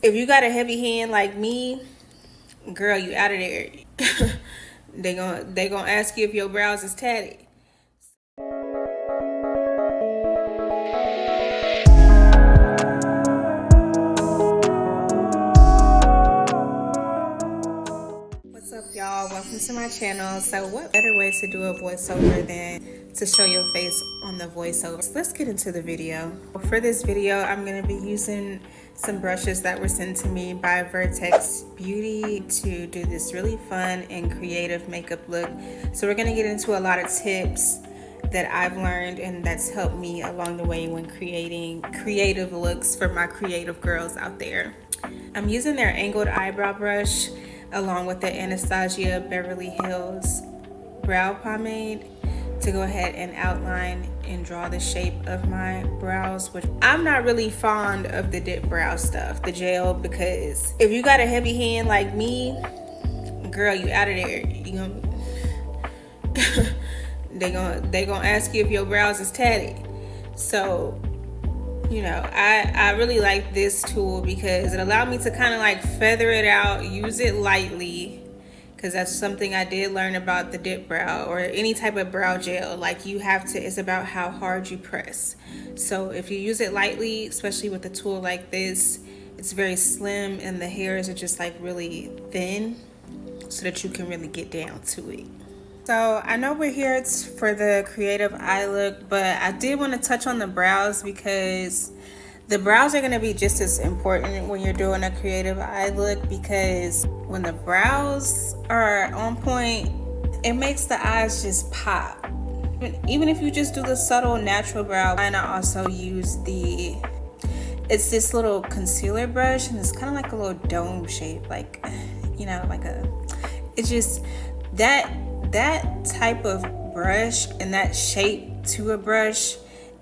If you got a heavy hand like me, girl, you out of there. they gonna ask you if your brows is tatted. What's up, y'all? Welcome to my channel. So what better way to do a voiceover than to show your face on the voiceover? So let's get into the video. For this video, I'm going to be using some brushes that were sent to me by Vertex Beauty to do this really fun and creative makeup look. So we're going to get into a lot of tips that I've learned and that's helped me along the way when creating creative looks for my creative girls out there. I'm using their angled eyebrow brush along with the Anastasia Beverly Hills brow pomade to go ahead and outline and draw the shape of my brows, which I'm not really fond of the dip brow stuff, the gel, because if you got a heavy hand like me, girl, you out of there. they gonna ask you if your brows is tatted. So you know, I really like this tool because it allowed me to kind of like feather it out, use it lightly, because that's something I did learn about the dip brow or any type of brow gel. Like you have to, it's about how hard you press. So if you use it lightly, especially with a tool like this, it's very slim and the hairs are just like really thin so that you can really get down to it. So I know we're here for the creative eye look, but I did want to touch on the brows because the brows are going to be just as important when you're doing a creative eye look, because when the brows are on point, it makes the eyes just pop. Even if you just do the subtle natural brow, and I also use it's this little concealer brush and it's kind of like a little dome shape, like, you know, like it's just that type of brush and that shape to a brush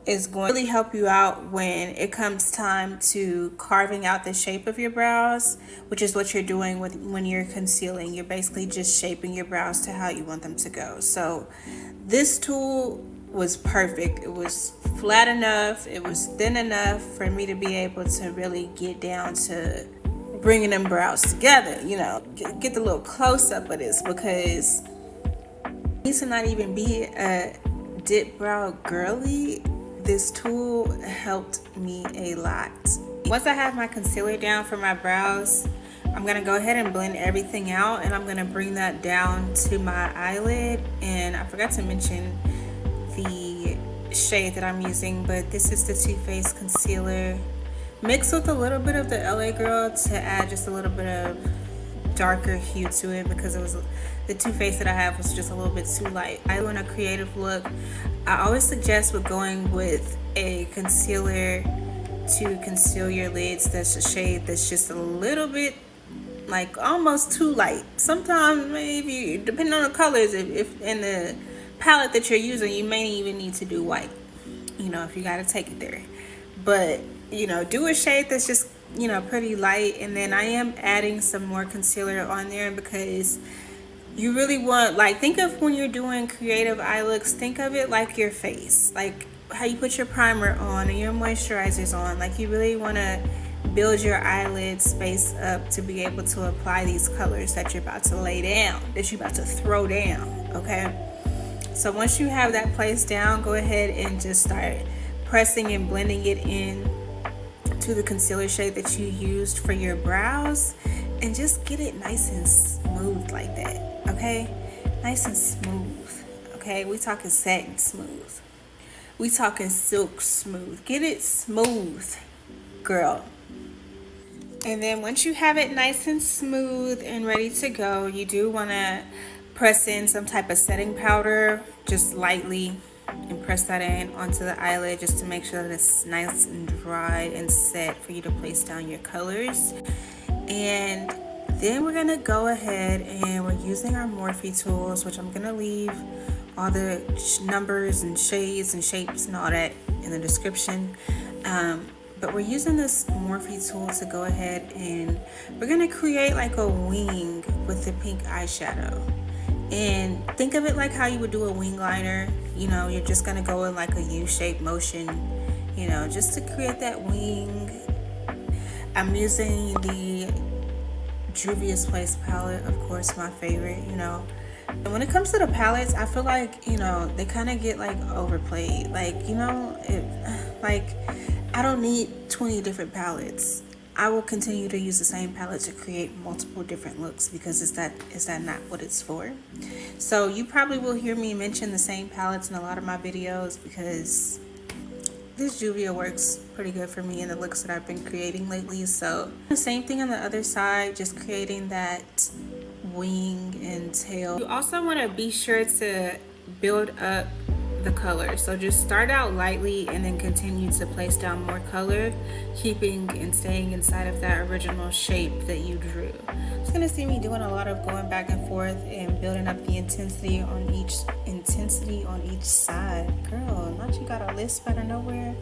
is going to really help you out when it comes time to carving out the shape of your brows, which is what you're doing when you're concealing. You're basically just shaping your brows to how you want them to go. So this tool was perfect. It was flat enough, it was thin enough for me to be able to really get down to bringing them brows together, you know, get the little close-up of this, because to not even be a dip brow girly, this tool helped me a lot. Once I have my concealer down for my brows, I'm gonna go ahead and blend everything out, and I'm gonna bring that down to my eyelid. And I forgot to mention the shade that I'm using, but this is the Too Faced concealer mixed with a little bit of the LA Girl to add just a little bit of darker hue to it, because it was the Too Faced that I have was just a little bit too light. I want a creative look. I always suggest with going with a concealer to conceal your lids that's a shade that's just a little bit like almost too light. Sometimes maybe depending on the colors, if in the palette that you're using, you may even need to do white, you know, if you got to take it there. But you know, do a shade that's just, you know, pretty light. And then I am adding some more concealer on there because you really want, like, think of when you're doing creative eye looks, think of it like your face, like how you put your primer on and your moisturizers on. Like you really want to build your eyelid space up to be able to apply these colors that you're about to lay down, that you're about to throw down. Okay, so once you have that placed down, go ahead and just start pressing and blending it in to the concealer shade that you used for your brows, and just get it nice and smooth like that. Okay, nice and smooth. Okay, we talking satin smooth, we talking silk smooth. Get it smooth, girl. And then once you have it nice and smooth and ready to go, you do want to press in some type of setting powder just lightly, and press that in onto the eyelid just to make sure that it's nice and dry and set for you to place down your colors. And then we're gonna go ahead and we're using our Morphe tools, which I'm gonna leave all the numbers and shades and shapes and all that in the description. But we're using this Morphe tool to go ahead and we're gonna create like a wing with the pink eyeshadow. And think of it like how you would do a wing liner. You know, you're just gonna go in like a U-shaped motion, you know, just to create that wing. I'm using the Juvia's Place palette, of course, my favorite, you know. And when it comes to the palettes, I feel like, you know, they kind of get like overplayed. Like, you know, like I don't need 20 different palettes. I will continue to use the same palette to create multiple different looks because is that not what it's for? So you probably will hear me mention the same palettes in a lot of my videos because this Juvia works pretty good for me in the looks that I've been creating lately. So the same thing on the other side, just creating that wing and tail. You also want to be sure to build up the color, so just start out lightly and then continue to place down more color, keeping and staying inside of that original shape that you drew. It's gonna see me doing a lot of going back and forth and building up the intensity on each side. Girl, not you got a lisp out of nowhere.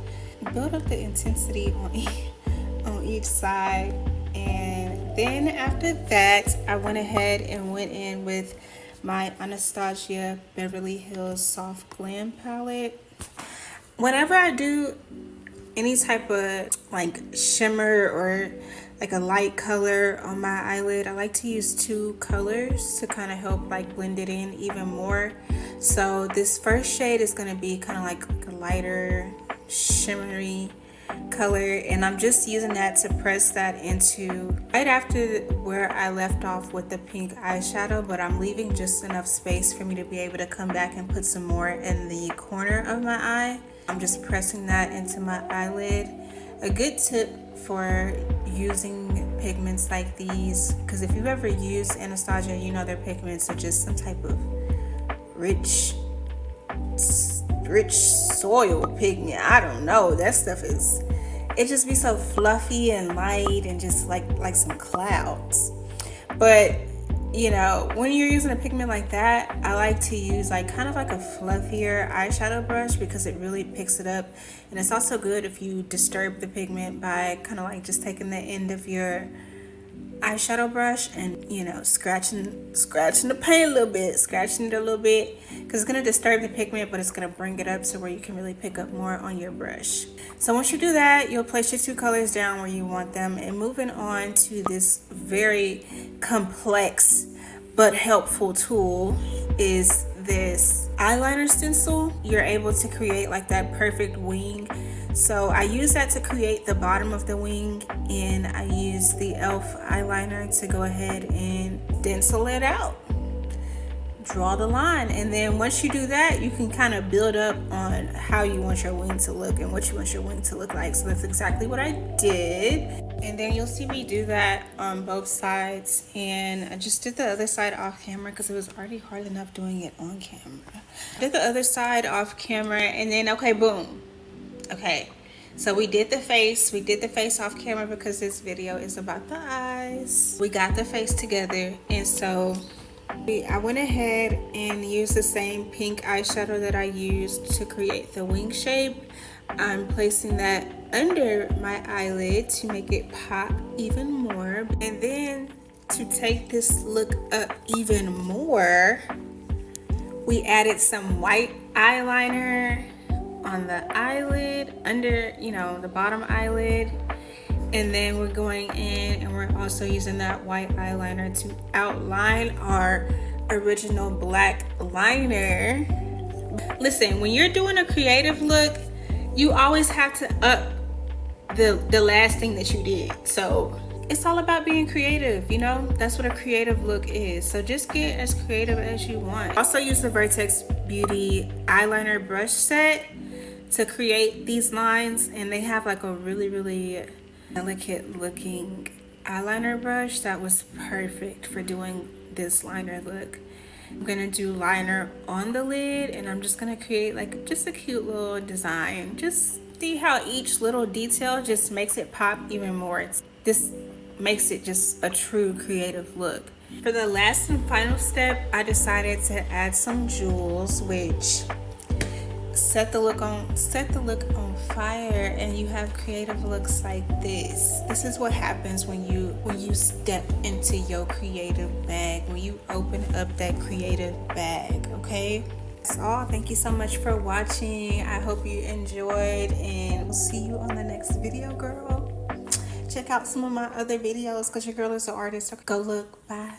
Build up the intensity on each side, and then after that I went ahead and went in with my Anastasia Beverly Hills Soft Glam palette. Whenever I do any type of like shimmer or like a light color on my eyelid, I like to use two colors to kind of help like blend it in even more. So this first shade is going to be kind of like a lighter shimmery color, and I'm just using that to press that into right after where I left off with the pink eyeshadow, but I'm leaving just enough space for me to be able to come back and put some more in the corner of my eye. I'm just pressing that into my eyelid. A good tip for using pigments like these, because if you've ever used Anastasia, you know their pigments are just some type of rich soil pigment. I don't know, that stuff is, it just be so fluffy and light and just like some clouds. But you know, when you're using a pigment like that, I like to use like kind of like a fluffier eyeshadow brush because it really picks it up. And it's also good if you disturb the pigment by kind of like just taking the end of your eyeshadow brush and, you know, scratching the paint a little bit, scratching it a little bit, because it's going to disturb the pigment, but it's going to bring it up to where you can really pick up more on your brush. So once you do that, you'll place your two colors down where you want them, and moving on to this very complex but helpful tool is this eyeliner stencil. You're able to create like that perfect wing. So I use that to create the bottom of the wing, and I use the e.l.f. eyeliner to go ahead and stencil it out. Draw the line, and then once you do that, you can kind of build up on how you want your wing to look and what you want your wing to look like. So that's exactly what I did. And then you'll see me do that on both sides, and I just did the other side off camera because it was already hard enough doing it on camera. I did the other side off camera, and then okay, boom. Okay, so we did the face off camera because this video is about the eyes. We got the face together, and so I went ahead and used the same pink eyeshadow that I used to create the wing shape. I'm placing that under my eyelid to make it pop even more. And then to take this look up even more, we added some white eyeliner on the eyelid, under, you know, the bottom eyelid. And then we're going in and we're also using that white eyeliner to outline our original black liner. Listen, when you're doing a creative look, you always have to up the last thing that you did. So it's all about being creative, you know? That's what a creative look is. So just get as creative as you want. Also use the Vertex Beauty eyeliner brush set to create these lines, and they have like a really delicate looking eyeliner brush that was perfect for doing this liner look. I'm gonna do liner on the lid, and I'm just gonna create like just a cute little design. Just see how each little detail just makes it pop even more. This makes it just a true creative look. For the last and final step, I decided to add some jewels, which set the look on fire, and you have creative looks like this. This is what happens when you step into your creative bag, when you open up that creative bag. Okay, that's all. Thank you so much for watching. I hope you enjoyed, and we'll see you on the next video, girl. check out some of my other videos because your girl is an artist. Go look. Bye.